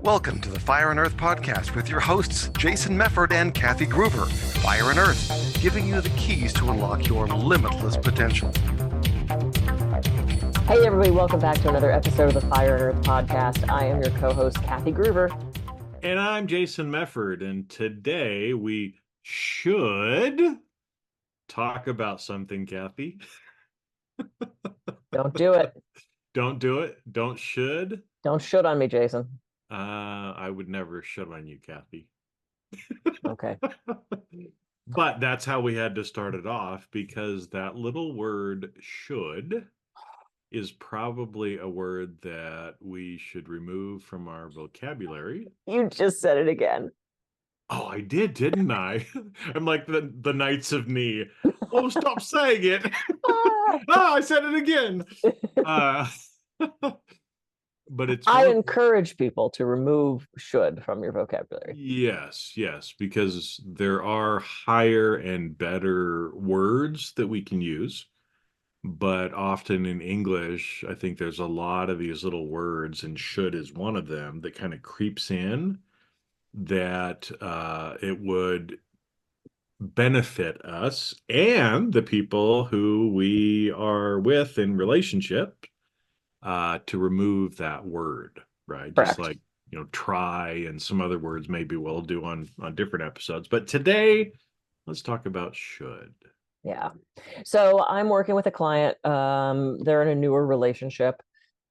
Welcome to the Fire and Earth podcast with your hosts, Jason Mefford and Kathy Gruber. Fire and Earth, giving you the keys to unlock your limitless potential. Hey everybody, welcome back to another episode of the Fire and Earth podcast. I am your co-host, Kathy Gruber. And I'm Jason Mefford, and today we should talk about something, Kathy. Don't do it. Don't do it. Don't should. Don't should on me, Jason. I would never should on you, Kathy. Okay. But that's how we had to start it off, because that little word should is probably a word that we should remove from our vocabulary. You just said it again. Oh, I did, didn't I? I'm like the Knights of Knee. Oh, stop saying it. I said it again. But it's I encourage people to remove should from your vocabulary. Yes, because there are higher and better words that we can use. But often in English, I think there's a lot of these little words, and should is one of them, that kind of creeps in, that it would benefit us and the people who we are with in relationship to remove that word, right? Correct. Just like, try and some other words maybe we'll do on different episodes. But today, let's talk about should. Yeah. So I'm working with a client. They're in a newer relationship.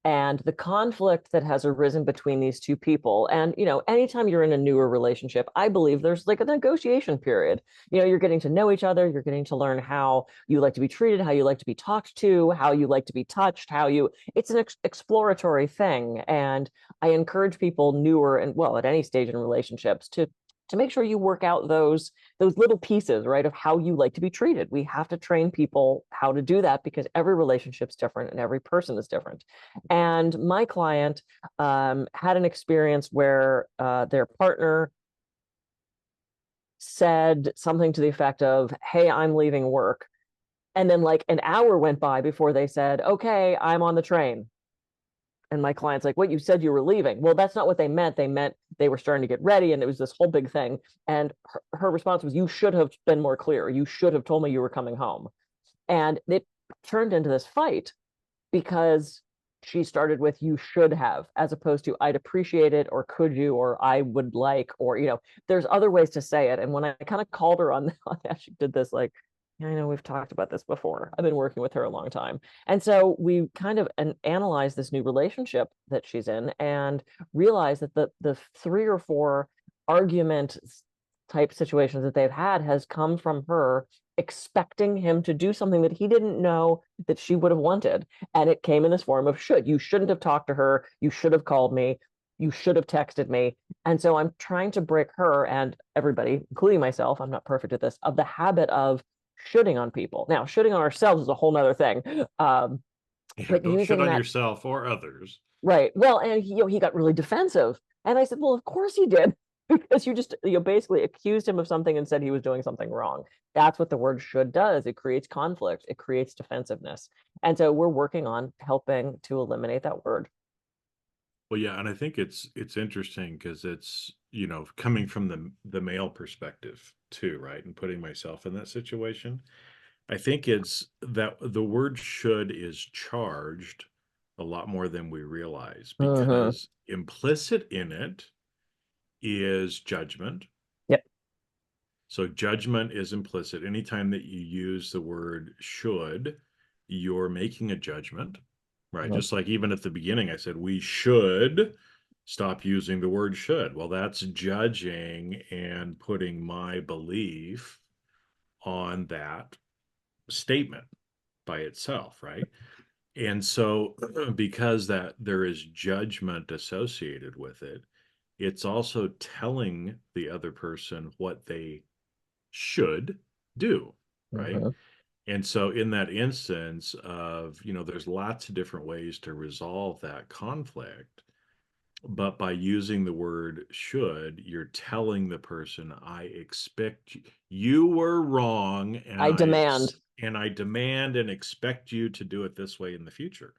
And the conflict that has arisen between these two people, and anytime you're in a newer relationship, I believe there's like a negotiation period. You're getting to know each other, you're getting to learn how you like to be treated, how you like to be talked to, how you like to be touched, it's an exploratory thing. And I encourage people newer and, well, at any stage in relationships to make sure you work out those little pieces, right, of how you like to be treated. We have to train people how to do that because every relationship's different and every person is different. And my client had an experience where their partner said something to the effect of, "Hey, I'm leaving work." And then like an hour went by before they said, "Okay, I'm on the train." And my client's like, "What, you said you were leaving?" Well, that's not what they meant. They meant they were starting to get ready, and it was this whole big thing. And her response was, "You should have been more clear. You should have told me you were coming home." And it turned into this fight because she started with "you should have," as opposed to "I'd appreciate it," or "could you," or "I would like," or there's other ways to say it. And when I kind of called her on that, she did this like, "I know we've talked about this before. I've been working with her a long time." And so we kind of analyzed this new relationship that she's in and realized that the 3 or 4 argument type situations that they've had has come from her expecting him to do something that he didn't know that she would have wanted. And it came in this form of should. You shouldn't have talked to her. You should have called me. You should have texted me. And so I'm trying to break her and everybody, including myself, I'm not perfect at this, of the habit of shoulding on people. Now, shoulding on ourselves is a whole nother thing. But don't shit on that, yourself or others. Right. Well, and he got really defensive. And I said, well, of course he did. Because you just basically accused him of something and said he was doing something wrong. That's what the word should does. It creates conflict. It creates defensiveness. And so we're working on helping to eliminate that word. Well, yeah, and I think it's interesting because it's, coming from the male perspective too, right? And putting myself in that situation. I think it's that the word should is charged a lot more than we realize, because implicit in it is judgment. Yep. So judgment is implicit. Anytime that you use the word should, you're making a judgment, right? Just like even at the beginning, I said, we should stop using the word should. Well, that's judging and putting my belief on that statement by itself, right? And so because that there is judgment associated with it, it's also telling the other person what they should do, right? And so in that instance of, there's lots of different ways to resolve that conflict. But by using the word should, you're telling the person, I expect you were wrong, and I demand and expect you to do it this way in the future.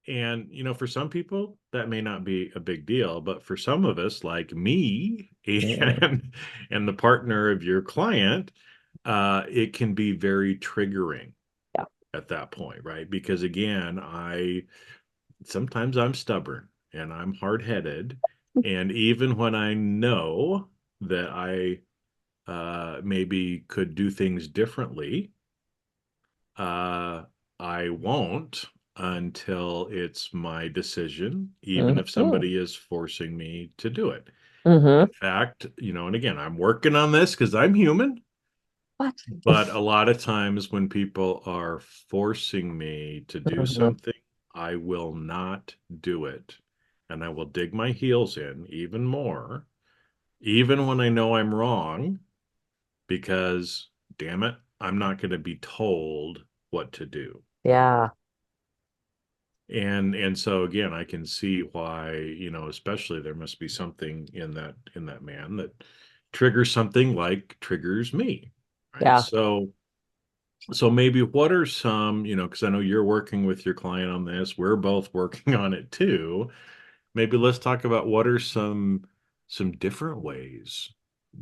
And, for some people, that may not be a big deal, but for some of us, like me Mm, and the partner of your client, it can be very triggering yeah. at that point, right? Because again, sometimes I'm stubborn and I'm hard-headed, and even when I know that I maybe could do things differently, uh, I won't until it's my decision, even if Mm-hmm. somebody is forcing me to do it. In Mm-hmm. fact, and again, I'm working on this because I'm human, What? but a lot of times when people are forcing me to do Mhm. something, I will not do it. And I will dig my heels in even more, even when I know I'm wrong, because damn it, I'm not going to be told what to do. Yeah. And so again, I can see why, especially there must be something in that man that triggers me, right? Yeah. So maybe what are some, because I know you're working with your client on this, we're both working on it too. Maybe let's talk about what are some different ways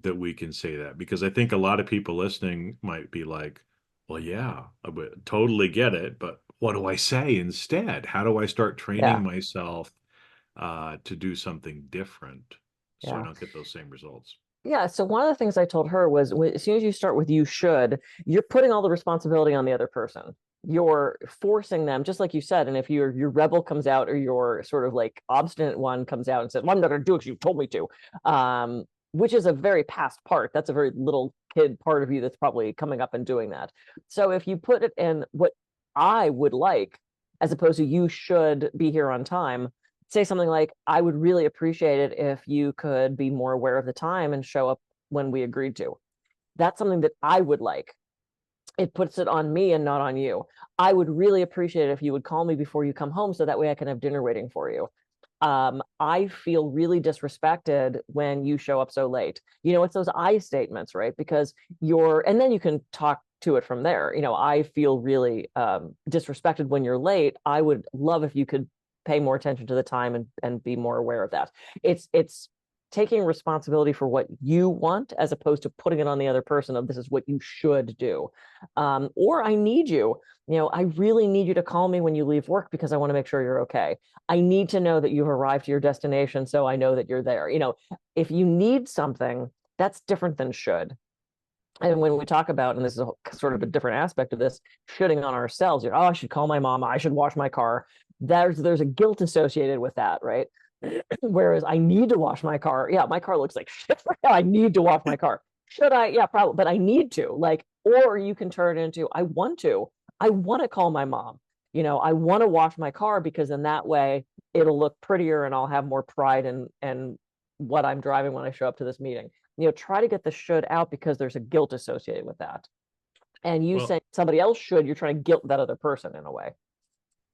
that we can say that, because I think a lot of people listening might be like, well, yeah, I would totally get it, but what do I say instead? How do I start training Yeah. myself to do something different so I Yeah. don't get those same results? Yeah. So one of the things I told her was as soon as you start with you should, you're putting all the responsibility on the other person. You're forcing them, just like you said. And if your rebel comes out or your sort of like obstinate one comes out and says, well, I'm not gonna do it, you told me to, which is a very past part. That's a very little kid part of you that's probably coming up and doing that. So if you put it in what I would like, as opposed to you should be here on time, say something like, I would really appreciate it if you could be more aware of the time and show up when we agreed to. That's something that I would like. It puts it on me and not on you. I would really appreciate it if you would call me before you come home so that way I can have dinner waiting for you. I feel really disrespected when you show up so late. It's those I statements, right? Because and then you can talk to it from there. I feel really disrespected when you're late. I would love if you could pay more attention to the time and be more aware of that. It's taking responsibility for what you want as opposed to putting it on the other person of this is what you should do. Or I need you. I really need you to call me when you leave work because I want to make sure you're okay. I need to know that you've arrived to your destination so I know that you're there. If you need something, that's different than should. And when we talk about, and this is sort of a different aspect of this, shitting on ourselves, oh, I should call my mom, I should wash my car. There's a guilt associated with that, right? Whereas I need to wash my car. Yeah, my car looks like shit right now. I need to wash my car. Should I? Yeah, probably, but I need to. Or you can turn it into I want to. I want to call my mom. I want to wash my car because in that way it'll look prettier and I'll have more pride in what I'm driving when I show up to this meeting. Try to get the should out because there's a guilt associated with that. And you Well, say somebody else should, you're trying to guilt that other person in a way.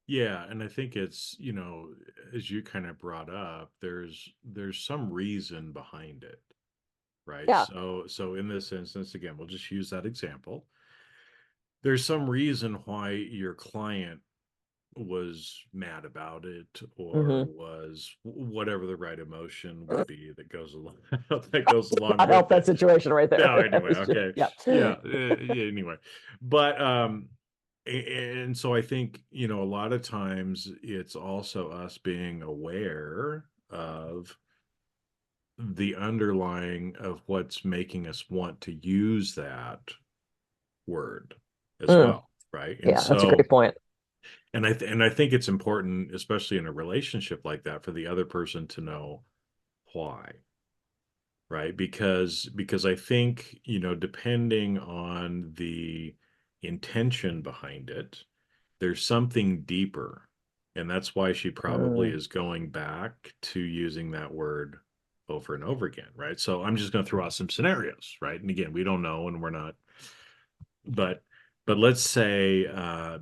yeah, and I think it's, as you kind of brought up, there's some reason behind it, right? Yeah. So in this instance, again, we'll just use that example. There's some reason why your client was mad about it, or Mm-hmm. was whatever the right emotion would be that goes along that goes along Not help with that it. situation right there. No, anyway, okay. Yeah. Yeah, yeah, anyway. But and so I think, a lot of times it's also us being aware of the underlying of what's making us want to use that word as Mm, well, right? And yeah, that's a so great point. and I think it's important, especially in a relationship like that, for the other person to know why, right? Because I think, depending on the intention behind it, there's something deeper. And that's why she probably Mm, is going back to using that word over and over again, right? So I'm just going to throw out some scenarios, right? And again, we don't know and we're not, but let's say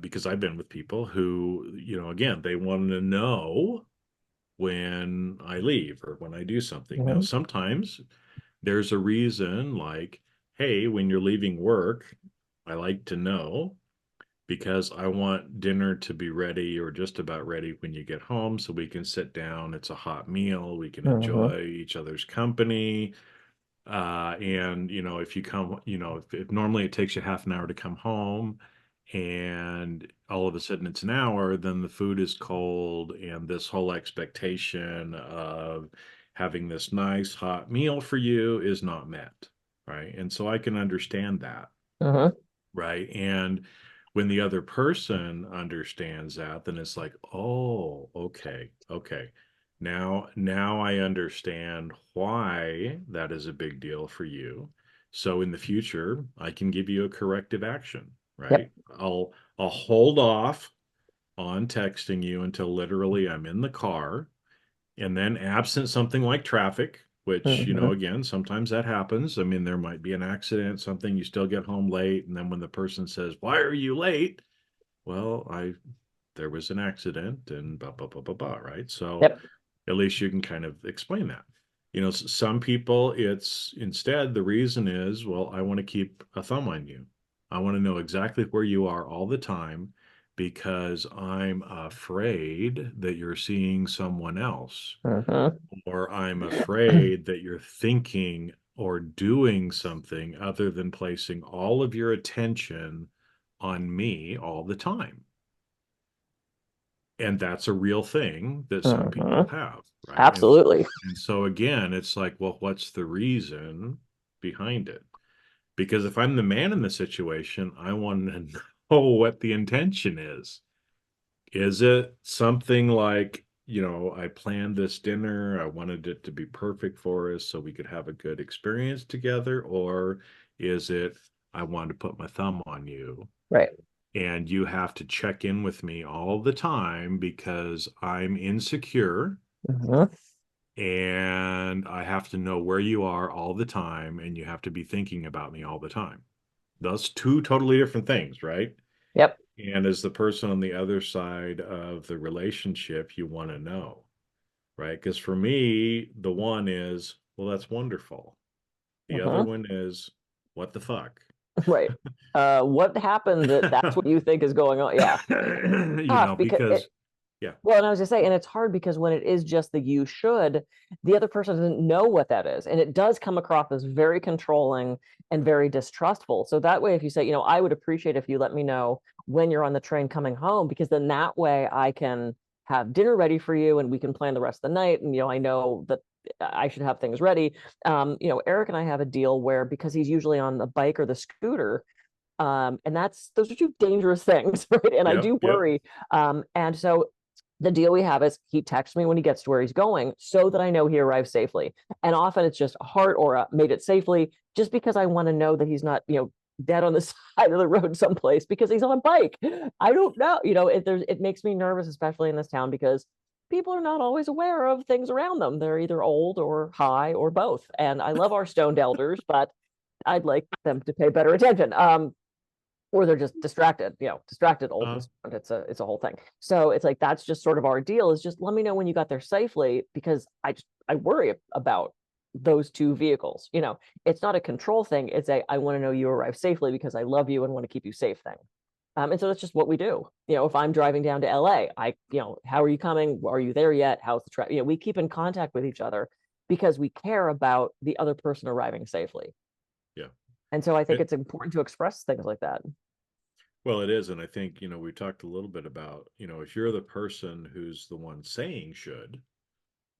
because I've been with people who, again, they want to know when I leave or when I do something. Now, mhm. sometimes there's a reason like, hey, when you're leaving work, I like to know because I want dinner to be ready or just about ready when you get home so we can sit down. It's a hot meal. We can Mm-hmm. enjoy each other's company. And if you come, if normally it takes you half an hour to come home and all of a sudden it's an hour, then the food is cold and this whole expectation of having this nice hot meal for you is not met. Right. And so I can understand that. Mm-hmm. Right. And when the other person understands that, then it's like, oh, okay, okay. Now I understand why that is a big deal for you. So in the future, I can give you a corrective action, Yep. right? I'll hold off on texting you until literally I'm in the car. And then absent something like traffic, which, Mm-hmm. again, sometimes that happens. I mean, there might be an accident, something, you still get home late, and then when the person says, "Why are you late?" Well, there was an accident and blah blah blah blah blah, right? So Yep. at least you can kind of explain that. Some people, it's instead the reason is, well, I want to keep a thumb on you. I want to know exactly where you are all the time because I'm afraid that you're seeing someone else, Mm-hmm. or I'm afraid that you're thinking or doing something other than placing all of your attention on me all the time. And that's a real thing that some people Mm-hmm. have, right? Absolutely. And so again, it's like, well, what's the reason behind it? Because if I'm the man in the situation, I want to know what the intention is. Is it something like, I planned this dinner, I wanted it to be perfect for us so we could have a good experience together? Or is it, I want to put my thumb on you Right. and you have to check in with me all the time because I'm insecure Mm-hmm. and I have to know where you are all the time and you have to be thinking about me all the time? Those two totally different things, right? Yep. And as the person on the other side of the relationship, you want to know, right? Because for me, the one is, well, that's wonderful. The other Mm-hmm. one is, what the fuck? Right. What happened that that's what you think is going on? Yeah. Tough because because, yeah, well, and I was just saying, and it's hard because when it is just the you should, the other person doesn't know what that is. And it does come across as very controlling and very distrustful. So that way, if you say, I would appreciate if you let me know when you're on the train coming home, because then that way I can have dinner ready for you and we can plan the rest of the night. And, I know that I should have things ready. Eric and I have a deal where because he's usually on the bike or the scooter, and those are two dangerous things, right? And I yep, do yep. worry. And so the deal we have is he texts me when he gets to where he's going so that I know he arrives safely. And often it's just a heart or a made it safely, just because I want to know that he's not, dead on the side of the road someplace because he's on a bike. I don't know. It makes me nervous, especially in this town, because people are not always aware of things around them. They're either old or high or both. And I love our stoned elders, but I'd like them to pay better attention. Or they're just distracted, distracted old and Uh, smart. It's a whole thing. So it's like that's just sort of our deal, is just let me know when you got there safely, because I worry about those two vehicles. It's not a control thing. It's I want to know you arrive safely because I love you and want to keep you safe thing. And so that's just what we do. If I'm driving down to LA, how are you coming? Are you there yet? How's the traffic? We keep in contact with each other because we care about the other person arriving safely. yeah. And so I think It, it's important to express things like that. well, it is. And I think, we talked a little bit about, if you're the person who's the one saying should,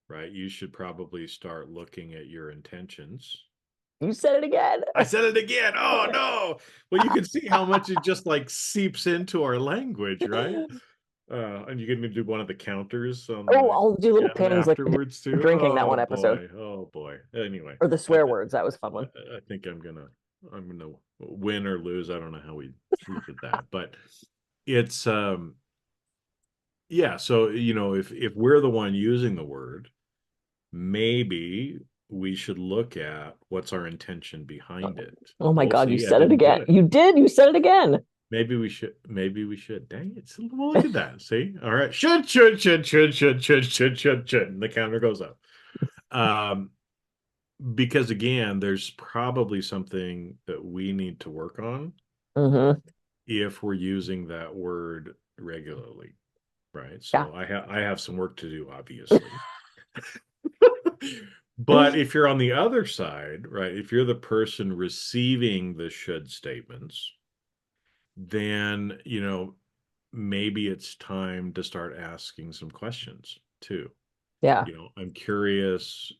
right, you should probably start looking at your intentions. You said it again. I said it again. Oh no. Well, you can see how much it just like seeps into our language, right? And you can do one of the counters on Oh, the I'll do little pings like afterwards for too. drinking that Oh one episode, boy. Oh boy. Anyway, or the I swear words. That was a fun one. I think I'm gonna win or lose. I don't know how we look at that, but it's yeah. So if we're the one using the word, maybe we should look at what's our intention behind it. Oh my Oh, God, you see, I said it didn't do again. it. You did. You said it again. Maybe we should. Maybe we should. Dang it! Well, look at that. See, all right. Should. And the counter goes up. Um, because again, there's probably something that we need to work on. Mm-hmm. if we're using that word regularly, right? Yeah. So I have some work to do, obviously. But if you're on the other side, right, if you're the person receiving the should statements, then, maybe it's time to start asking some questions too. Yeah. I'm curious,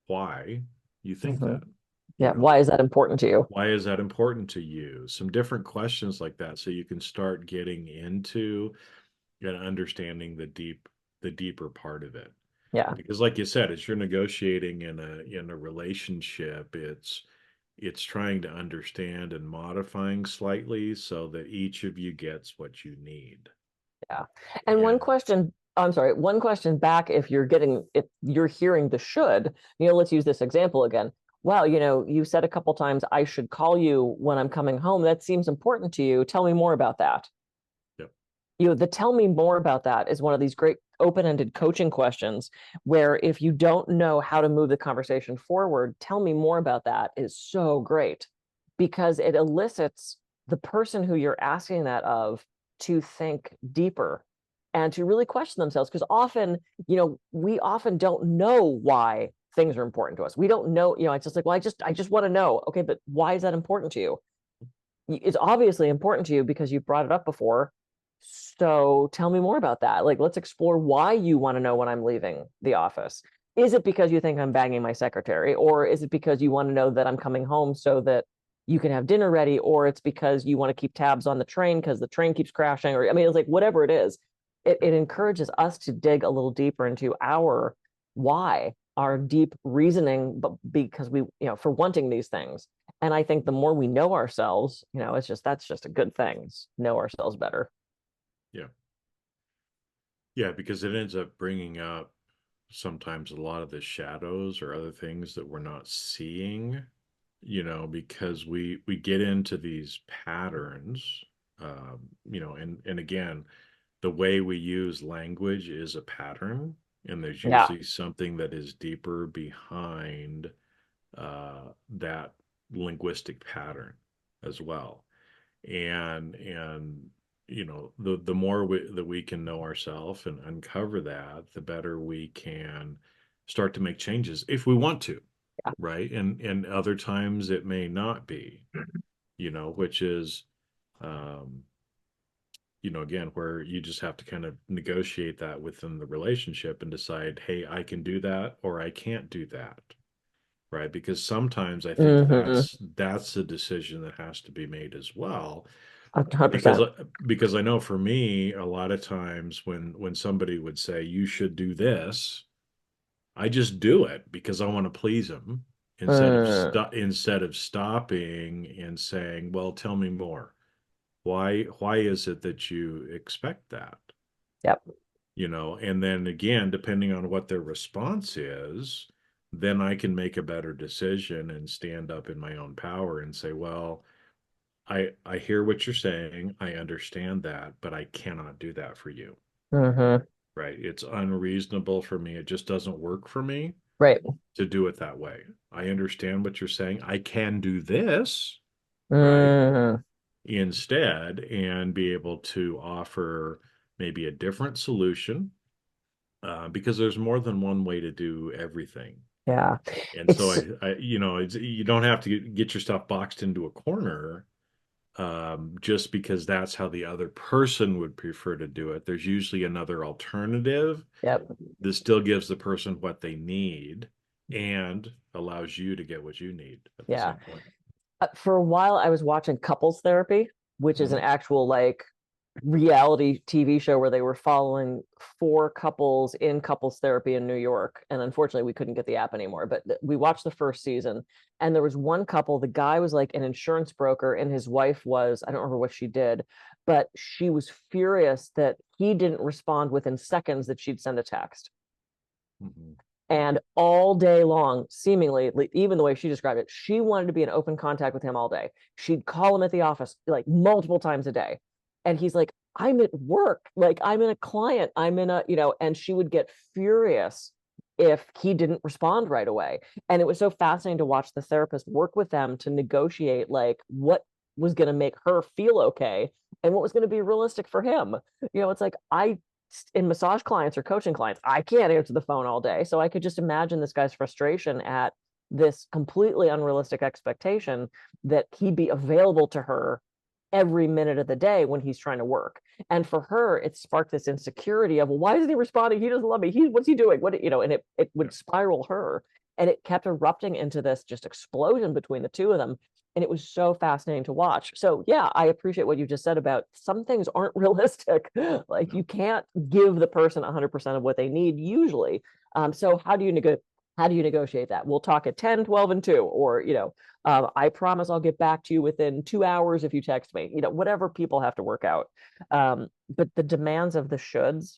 why you think Hmm. that, Yeah. Why is that important to you? why is that important to you? Some different questions like that, so you can start getting into and understanding the deeper part of it. Yeah. Because like you said, as you're negotiating in a relationship, it's trying to understand and modifying slightly so that each of you gets what you need. Yeah. And And one question back, if you're hearing the should, let's use this example again. Wow, you said a couple times I should call you when I'm coming home. That seems important to you. Tell me more about that. yep, The tell me more about that is one of these great open-ended coaching questions where if you don't know how to move the conversation forward, tell me more about that is so great because it elicits the person who you're asking that of to think deeper and to really question themselves. Because often, we often don't know why things are important to us. We don't know, it's just like, well, I just want to know. Okay, but why is that important to you? It's obviously important to you because you've brought it up before. So tell me more about that. Like, let's explore why you want to know when I'm leaving the office. Is it because you think I'm banging my secretary? Or is it because you want to know that I'm coming home so that you can have dinner ready? Or it's because you want to keep tabs on the train because the train keeps crashing? Or, I mean, it's like whatever it is, it encourages us to dig a little deeper into our why, our deep reasoning, but because for wanting these things. And I think the more we know ourselves, that's just a good thing. Know ourselves better. yeah, yeah, because it ends up bringing up sometimes a lot of the shadows or other things that we're not seeing, because we get into these patterns, and again, the way we use language is a pattern, and there's Yeah. usually something that is deeper behind that linguistic pattern as well. And the more that we can know ourselves and uncover that, the better we can start to make changes if we want to, Yeah. right? And other times it may not be, which is um again, where you just have to kind of negotiate that within the relationship and decide, hey, I can do that or I can't do that, right? Because sometimes I think Mm-hmm. that's a decision that has to be made as well, because 100%. because I know for me, a lot of times when somebody would say you should do this, I just do it because I want to please them Mm, instead of stopping and saying, well, tell me more. Why is it that you expect that? yep. And then again, depending on what their response is, then I can make a better decision and stand up in my own power and say, well, I hear what you're saying. I understand that, but I cannot do that for you. Mm-hmm. Right? It's unreasonable for me. It just doesn't work for me Right. to do it that way. I understand what you're saying. I can do this, right? Mm-hmm. Instead, and be able to offer maybe a different solution, because there's more than one way to do everything. Yeah. And so It's you don't have to get yourself boxed into a corner, just because that's how the other person would prefer to do it. There's usually another alternative Yep. that still gives the person what they need and allows you to get what you need at the Yeah. same point. For a while I was watching couples therapy, which is an Mhm. actual like reality TV show where they were following four couples in couples therapy in New York. And unfortunately, we couldn't get the app anymore. But we watched the first season, and there was one couple. The guy was like an insurance broker, and his wife was, I don't remember what she did, but she was furious that he didn't respond within seconds that she'd send a text. Mhm. And all day long, seemingly, even the way she described it, she wanted to be in open contact with him all day. She'd call him at the office like multiple times a day. And he's like, I'm at work. Like, I'm in a client. I'm in a, and she would get furious if he didn't respond right away. And it was so fascinating to watch the therapist work with them to negotiate like what was going to make her feel okay and what was going to be realistic for him. It's like in massage clients or coaching clients, I can't answer the phone all day. So I could just imagine this guy's frustration at this completely unrealistic expectation that he'd be available to her every minute of the day when he's trying to work. And for her, it sparked this insecurity of, well, why isn't he responding? He doesn't love me. What's he doing? And it would spiral her. And it kept erupting into this just explosion between the two of them. And it was so fascinating to watch. So yeah, I appreciate what you just said about some things aren't realistic. Like you can't give the person 100% of what they need usually. So how do you negotiate that? We'll talk at 10, 12, and 2, or, I promise I'll get back to you within 2 hours if you text me, whatever people have to work out. But the demands of the shoulds,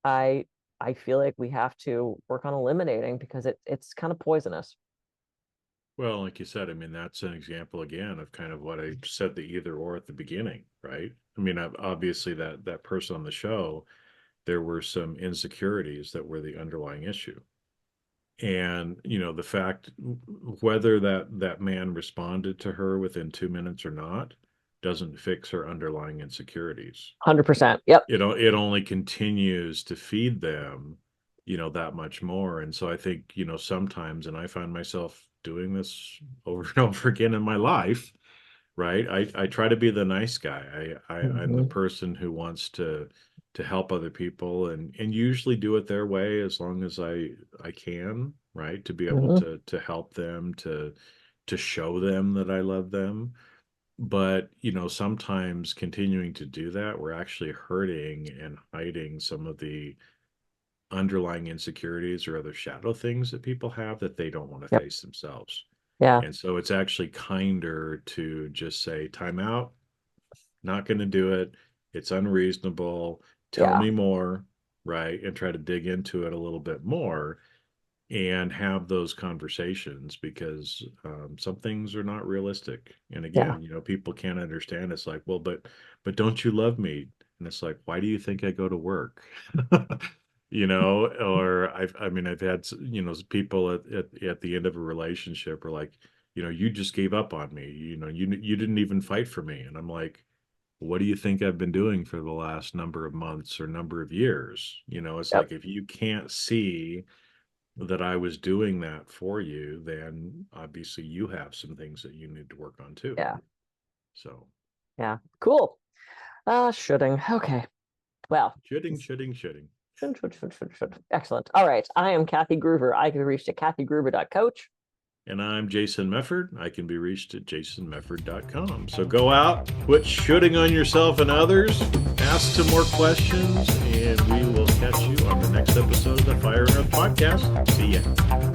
I feel like we have to work on eliminating because it's kind of poisonous. Well, like you said, I mean, that's an example again of kind of what I said, the either or at the beginning, right? I mean, obviously that person on the show, there were some insecurities that were the underlying issue. And, the fact whether that man responded to her within 2 minutes or not doesn't fix her underlying insecurities. 100%. Yep. It only continues to feed them, that much more. And so I think, sometimes, and I find myself doing this over and over again in my life, right? I try to be the nice guy. I'm the person who wants to help other people and usually do it their way as long as I can, right? To be able to help them, to show them that I love them. But, sometimes continuing to do that, we're actually hurting and hiding some of the underlying insecurities or other shadow things that people have that they don't want to face themselves. Yeah. And so it's actually kinder to just say, time out, not going to do it. It's unreasonable. Tell me more, right? And try to dig into it a little bit more and have those conversations because some things are not realistic. And again, people can't understand. It's like, well, but don't you love me? And it's like, why do you think I go to work? Or I've had, people at the end of a relationship are like, you just gave up on me. You didn't even fight for me. And I'm like, what do you think I've been doing for the last number of months or number of years? It's like, if you can't see that I was doing that for you, then obviously you have some things that you need to work on too. Yeah. So. Yeah. Cool. Shoulding. Okay. Well. Shoulding. Should. Excellent. All right. I am Kathy Groover. I can be reached at kathygruver.coach. And I'm Jason Mefford. I can be reached at jasonmefford.com. So go out, quit shooting on yourself and others, ask some more questions, and we will catch you on the next episode of the Fire and Earth Podcast. See ya.